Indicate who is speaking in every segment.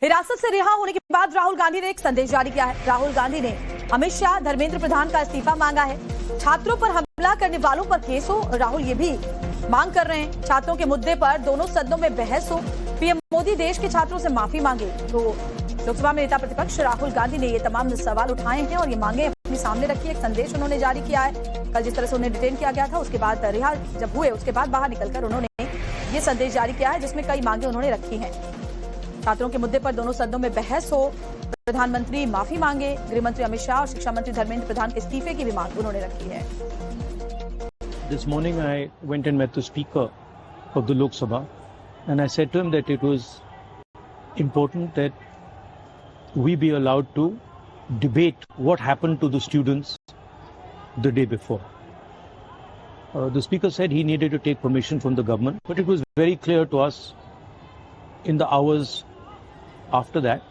Speaker 1: हिरासत से रिहा होने के बाद राहुल गांधी ने एक संदेश जारी किया है। राहुल गांधी ने अमित शाह, धर्मेंद्र प्रधान का इस्तीफा मांगा है। छात्रों पर हमला करने वालों पर केस हो। राहुल ये भी मांग कर रहे हैं छात्रों के मुद्दे पर दोनों सदनों में बहस हो। पीएम मोदी देश के छात्रों से माफी मांगे। तो लोकसभा में नेता प्रतिपक्ष राहुल गांधी ने ये तमाम सवाल उठाए हैं और ये मांगे अपने सामने रखी। एक संदेश उन्होंने जारी किया है। कल जिस तरह से उन्हें डिटेन किया गया था, उसके बाद रिहा जब हुए उसके बाद बाहर निकलकर उन्होंने ये संदेश जारी किया है, जिसमें कई मांगे उन्होंने रखी हैं। छात्रों के मुद्दे पर दोनों सदनों में बहस हो, प्रधानमंत्री माफी मांगे, गृह मंत्री अमित शाह और शिक्षा मंत्री धर्मेंद्र प्रधान के इस्तीफे की भी मांग उन्होंने रखी है।
Speaker 2: This morning I went and met the Speaker of the Lok Sabha and I said to him that it was important that we be allowed to debate what happened to the students the day before. The Speaker said he needed to take permission from the government, but it was very clear to us in the hours after that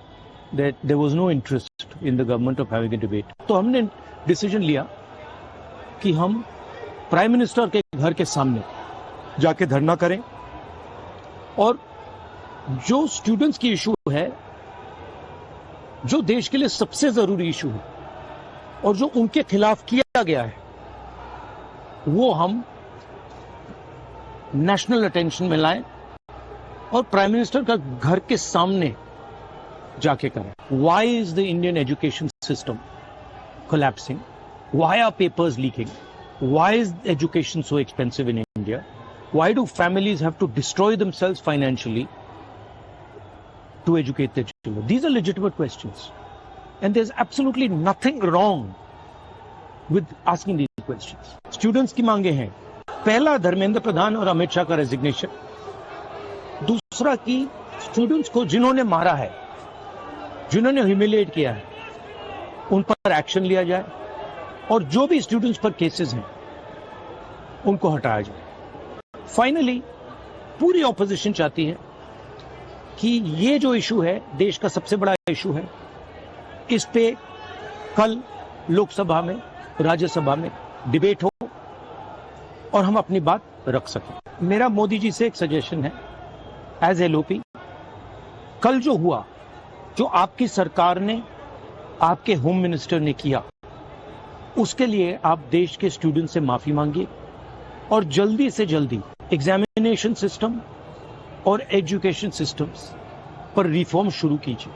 Speaker 2: there was no interest in the government of having a debate. तो हमने decision लिया कि हम prime minister के घर के सामने जाके धरना करें और जो स्टूडेंट्स की इशू है, जो देश के लिए सबसे जरूरी इशू है और जो उनके खिलाफ किया गया है, वो हम नेशनल अटेंशन में लाएं और प्राइम मिनिस्टर का घर के सामने जाके करें। Why is the Indian education system collapsing? Why are papers leaking? Why is education so expensive in India? Why do families have to destroy themselves financially to educate their children? These are legitimate questions. And there's absolutely nothing wrong with asking these questions. Students की मांगे हैं, पहला धर्मेंद्र प्रधान और अमित शाह का resignation, दूसरा कि students को जिन्होंने मारा है, जिन्होंने ह्यूमिलिएट किया है, उन पर एक्शन लिया जाए और जो भी स्टूडेंट्स पर केसेस हैं उनको हटाया जाए। फाइनली पूरी ऑपोजिशन चाहती है कि ये जो इशू है, देश का सबसे बड़ा इशू है, इस पे कल लोकसभा में, राज्यसभा में डिबेट हो और हम अपनी बात रख सकें। मेरा मोदी जी से एक सजेशन है, एज एलओपी, कल जो हुआ, जो आपकी सरकार ने, आपके होम मिनिस्टर ने किया, उसके लिए आप देश के स्टूडेंट से माफी मांगिए और जल्दी से जल्दी एग्जामिनेशन सिस्टम और एजुकेशन सिस्टम्स पर रिफॉर्म शुरू कीजिए।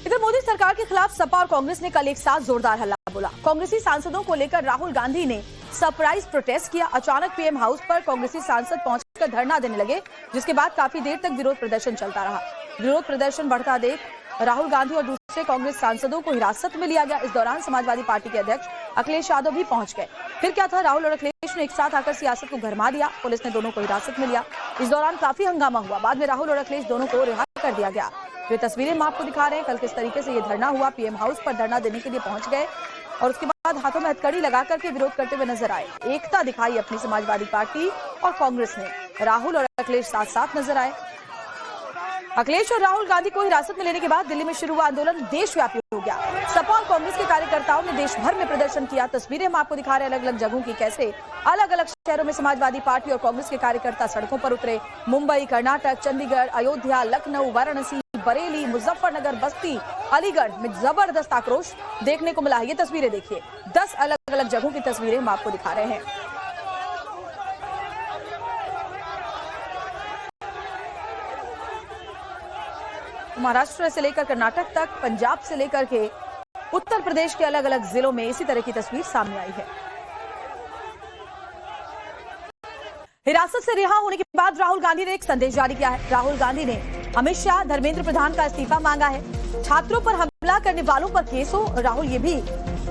Speaker 1: इधर मोदी सरकार के खिलाफ सपा और कांग्रेस ने कल एक साथ जोरदार हल्ला बोला। कांग्रेसी सांसदों को लेकर राहुल गांधी ने सरप्राइज प्रोटेस्ट किया। अचानक पीएम हाउस पर कांग्रेसी सांसद पहुंचकर धरना देने लगे, जिसके बाद काफी देर तक विरोध प्रदर्शन चलता रहा। विरोध प्रदर्शन बढ़ता देख राहुल गांधी और दूसरे कांग्रेस सांसदों को हिरासत में लिया गया। इस दौरान समाजवादी पार्टी के अध्यक्ष अखिलेश यादव भी पहुंच गए। फिर क्या था, राहुल और अखिलेश ने एक साथ आकर सियासत को गरमा दिया। पुलिस ने दोनों को हिरासत में लिया। इस दौरान काफी हंगामा हुआ। बाद में राहुल और अखिलेश दोनों को रिहा कर दिया गया। ये तस्वीरें हम आपको दिखा रहे हैं कल किस तरीके से ये धरना हुआ। पीएम हाउस पर धरना देने के लिए पहुंच गए और उसके बाद हाथों में हथकड़ी लगा करके विरोध करते हुए नजर आए। एकता दिखाई अपनी समाजवादी पार्टी और कांग्रेस ने। राहुल और अखिलेश साथ साथ नजर आए। अखिलेश और राहुल गांधी को हिरासत में लेने के बाद दिल्ली में शुरू हुआ आंदोलन देशव्यापी हो गया। सपा और कांग्रेस के कार्यकर्ताओं ने देश भर में प्रदर्शन किया। तस्वीरें हम आपको दिखा रहे हैं अलग अलग जगहों की, कैसे अलग अलग शहरों में समाजवादी पार्टी और कांग्रेस के कार्यकर्ता सड़कों पर उतरे। मुंबई, कर्नाटक, चंडीगढ़, अयोध्या, लखनऊ, वाराणसी, बरेली, मुजफ्फरनगर, बस्ती, अलीगढ़ में जबरदस्त आक्रोश देखने को मिला है। ये तस्वीरें देखिए, 10 अलग अलग जगहों की तस्वीरें हम आपको दिखा रहे हैं। महाराष्ट्र से लेकर कर्नाटक तक, पंजाब से लेकर के उत्तर प्रदेश के अलग अलग जिलों में इसी तरह की तस्वीर सामने आई है। हिरासत से रिहा होने के बाद राहुल गांधी ने एक संदेश जारी किया है। राहुल गांधी ने अमित शाह, धर्मेंद्र प्रधान का इस्तीफा मांगा है। छात्रों पर हमला करने वालों पर केस हो। राहुल ये भी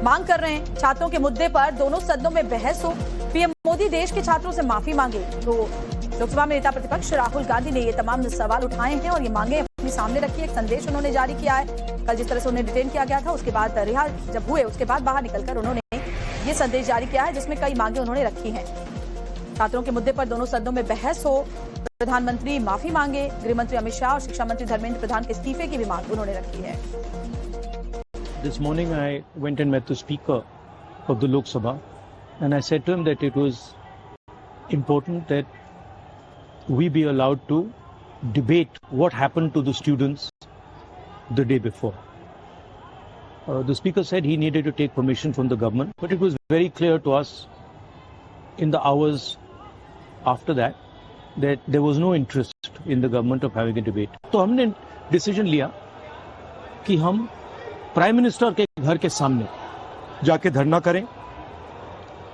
Speaker 1: मांग कर रहे हैं छात्रों के मुद्दे पर दोनों सदनों में बहस हो। पीएम मोदी देश के छात्रों से माफी मांगे। तो लोकसभा में नेता प्रतिपक्ष राहुल गांधी ने ये तमाम सवाल उठाए हैं और ये मांगे अपने सामने रखी। एक संदेश उन्होंने जारी किया है। कल जिस तरह से उन्हें डिटेन किया गया था, उसके बाद रिहा जब हुए उसके बाद बाहर निकलकर उन्होंने ये संदेश जारी किया है, जिसमें कई मांगे उन्होंने रखी हैं। छात्रों के मुद्दे पर दोनों सदनों में बहस हो, प्रधानमंत्री माफी मांगे, गृह मंत्री अमित शाह और शिक्षा मंत्री धर्मेंद्र प्रधान के इस्तीफे की भी मांग उन्होंने रखी है।
Speaker 2: This morning I went and met the Speaker of the Lok Sabha and I said to him that it was important that we be allowed to debate what happened to the students the day before. The speaker said he needed to take permission from the government, but it was very clear to us in the hours after that there was no interest in the government of having a debate. तो हमने decision लिया कि हम prime minister के घर के सामने जाके धरना करें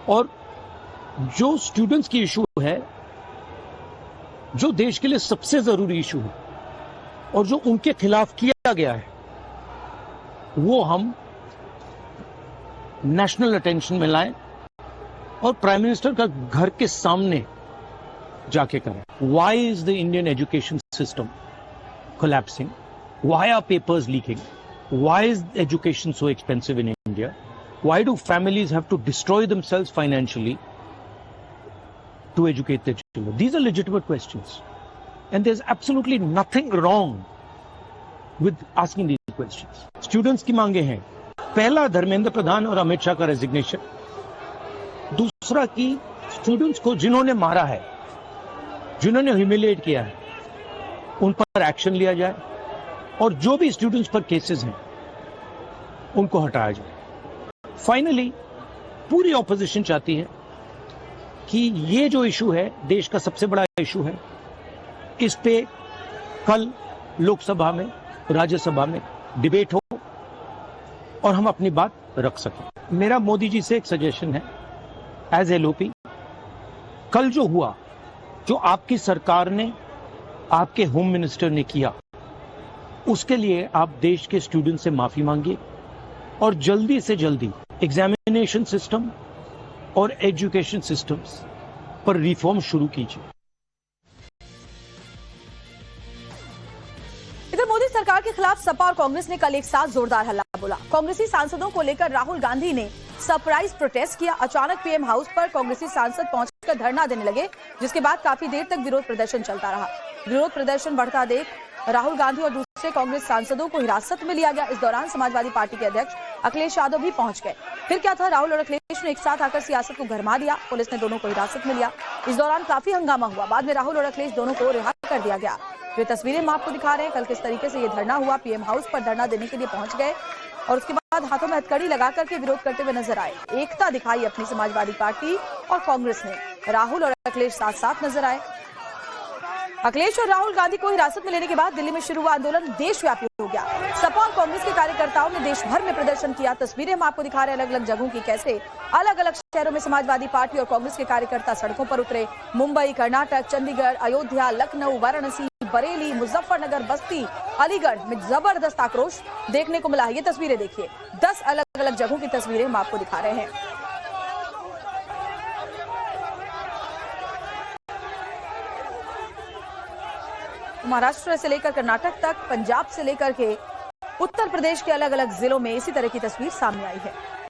Speaker 2: और जो स्टूडेंट्स की इशू है, जो देश के लिए सबसे जरूरी इशू है और जो उनके खिलाफ किया गया है, वो हम नेशनल अटेंशन में लाएं और प्राइम मिनिस्टर का घर के सामने जाके करें. Why is the Indian education system collapsing? Why are papers leaking? Why is education so expensive in India? Why do families have to destroy themselves financially to educate their children? These are legitimate questions. And there's absolutely nothing wrong with asking these questions. Students की मांगे हैं, पहला धर्मेंद्र प्रधान और अमित शाह का resignation, दूसरा कि students को जिन्होंने मारा है, जिन्होंने ह्यूमिलिएट किया है, उन पर एक्शन लिया जाए और जो भी स्टूडेंट्स पर केसेस हैं उनको हटाया जाए. फाइनली पूरी ऑपोजिशन चाहती है कि ये जो इशू है, देश का सबसे बड़ा इशू है, इस पे कल लोकसभा में, राज्यसभा में डिबेट हो और हम अपनी बात रख सकें. मेरा मोदी जी से एक सजेशन है, एज एलओपी, कल जो हुआ, जो आपकी सरकार ने, आपके होम मिनिस्टर ने किया, उसके लिए आप देश के स्टूडेंट से माफी मांगिए और जल्दी से जल्दी एग्जामिनेशन सिस्टम और एजुकेशन सिस्टम्स पर रिफॉर्म शुरू कीजिए.
Speaker 1: इधर मोदी सरकार के खिलाफ सपा और कांग्रेस ने कल एक साथ जोरदार हल्ला बोला. कांग्रेसी सांसदों को लेकर राहुल गांधी ने सरप्राइज प्रोटेस्ट किया. अचानक पीएम हाउस पर कांग्रेसी सांसद पहुंचकर धरना देने लगे, जिसके बाद काफी देर तक विरोध प्रदर्शन चलता रहा. विरोध प्रदर्शन बढ़ता देख राहुल गांधी और दूसरे कांग्रेस सांसदों को हिरासत में लिया गया. इस दौरान समाजवादी पार्टी के अध्यक्ष अखिलेश यादव भी पहुंच गए. फिर क्या था, राहुल और अखिलेश ने एक साथ आकर सियासत को गरमा दिया. पुलिस ने दोनों को हिरासत में लिया. इस दौरान काफी हंगामा हुआ. बाद में राहुल और अखिलेश दोनों को रिहा कर दिया गया. ये तस्वीरें हम आपको दिखा रहे हैं. कल किस तरीके से ये धरना हुआ, पीएम हाउस पर धरना देने के लिए पहुंच गए और उसके बाद हाथों में हथकड़ी लगा करके विरोध करते हुए नजर आए. एकता दिखाई अपनी समाजवादी पार्टी और कांग्रेस ने. राहुल और अखिलेश साथ साथ नजर आए. अखिलेश और राहुल गांधी को हिरासत में लेने के बाद दिल्ली में शुरू हुआ आंदोलन देशव्यापी हो गया. सपा और कांग्रेस के कार्यकर्ताओं ने देश भर में प्रदर्शन किया. तस्वीरें हम आपको दिखा रहे हैं अलग अलग जगहों की, कैसे अलग अलग शहरों में समाजवादी पार्टी और कांग्रेस के कार्यकर्ता सड़कों पर उतरे. मुंबई, कर्नाटक, चंडीगढ़, अयोध्या, लखनऊ, वाराणसी, बरेली, मुजफ्फरनगर, बस्ती, अलीगढ़ में जबरदस्त आक्रोश देखने को मिला है. ये तस्वीरें देखिए, 10 अलग अलग जगहों की तस्वीरें हम आपको दिखा रहे हैं. महाराष्ट्र से लेकर कर्नाटक तक, पंजाब से लेकर के उत्तर प्रदेश के अलग अलग जिलों में इसी तरह की तस्वीर सामने आई है.